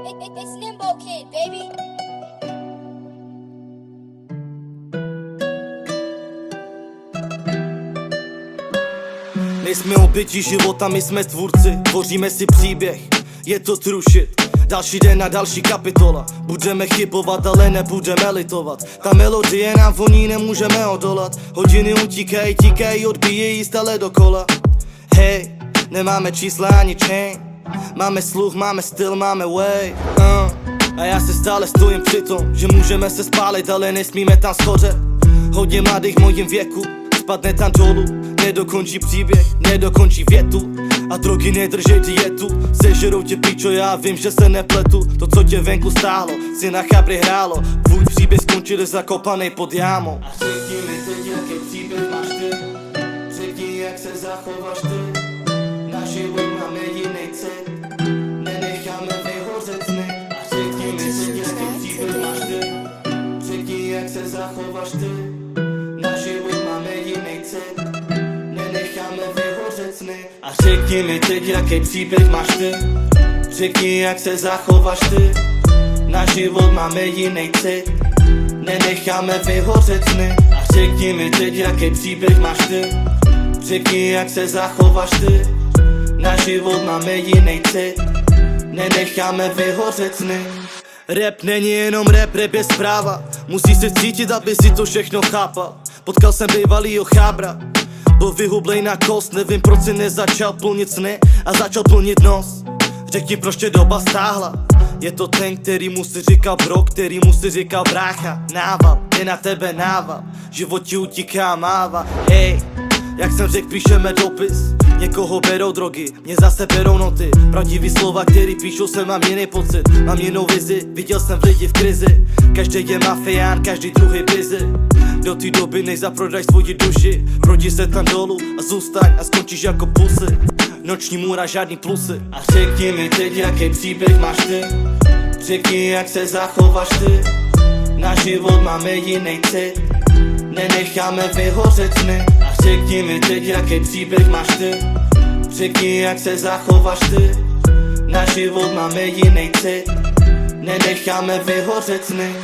It's Nimbo Kid, baby. Nejsme oběti života, my jsme tvůrci. Tvoříme si příběh, je to true shit. Další den a další kapitola. Budeme chybovat, ale nebudeme litovat. Ta melodie nám voní, nemůžeme odolat. Hodiny utíkají, tíkají, odbíjejí stále dokola. Hej, nemáme čísla ani chain. Máme sluch, máme styl, máme way. A já se stále stojím při tom, že můžeme se spálit, ale nesmíme tam schořet. Hodně mladých v mojím věku spadne tam dolů, nedokončí příběh, nedokončí větu. A drogy nedržej dietu, sežerou tě pičo, já vím, že se nepletu. To, co tě venku stálo, si na chabry hrálo. Tvůj příběh skončil zakopanej pod jámou. A řekni mi teď, jaký příběh máš ty. Řekni, jak se zachováš ty. Na život máme jiný cit, nenecháme vyhořet sny. A řekni mi teď, jaký příběh máš ty. Řekni, jak se zachováš ty. Na život máme jiný cit, nenecháme vyhořet sny. A řekni mi teď, jaký příběh máš ty. Řekni, jak se zachováš ty. Na život máme jiný cit, nenecháme vyhořet sny. A řekni mi teď, jaký příběh máš ty. Řekni, jak se zachováš ty. Na život máme jiný cit, nenecháme vyhořet sny. Rap není jenom rap, rap je zpráva. Musíš se cítit, aby si to všechno chápal. Potkal jsem bývalýho chábra, byl vyhublej na kost. Nevím, proč si nezačal plnit sny a začal plnit nos. Řekni, proč tě doba stáhla. Je to ten, který mu si říkal bro, který mu si říkal brácha. Nával, je na tebe nával, život ti utíká, mává. Hej, jak jsem řekl, píšeme dopis. Někoho berou drogy, mě zase berou noty. Pravdivý slova, který píšou, se mám jiný pocit. Mám jinou vizi, viděl jsem lidi v krizi. Každý je mafián, každý druhý busy. Do té doby než zaprodaj svoji duši. Rodí se tam dolů a zůstaň a skončíš jako pusy. Noční můra, žádný plusy. A řekni mi teď, jaký příběh máš ty. Řekni, jak se zachováš ty. Na život máme jiný cit, nenecháme vyhořet sny. A řekni mi teď, jaký příběh máš ty. Řekni, jak se zachováš ty. Na život máme jiný cit, nenecháme vyhořet sny.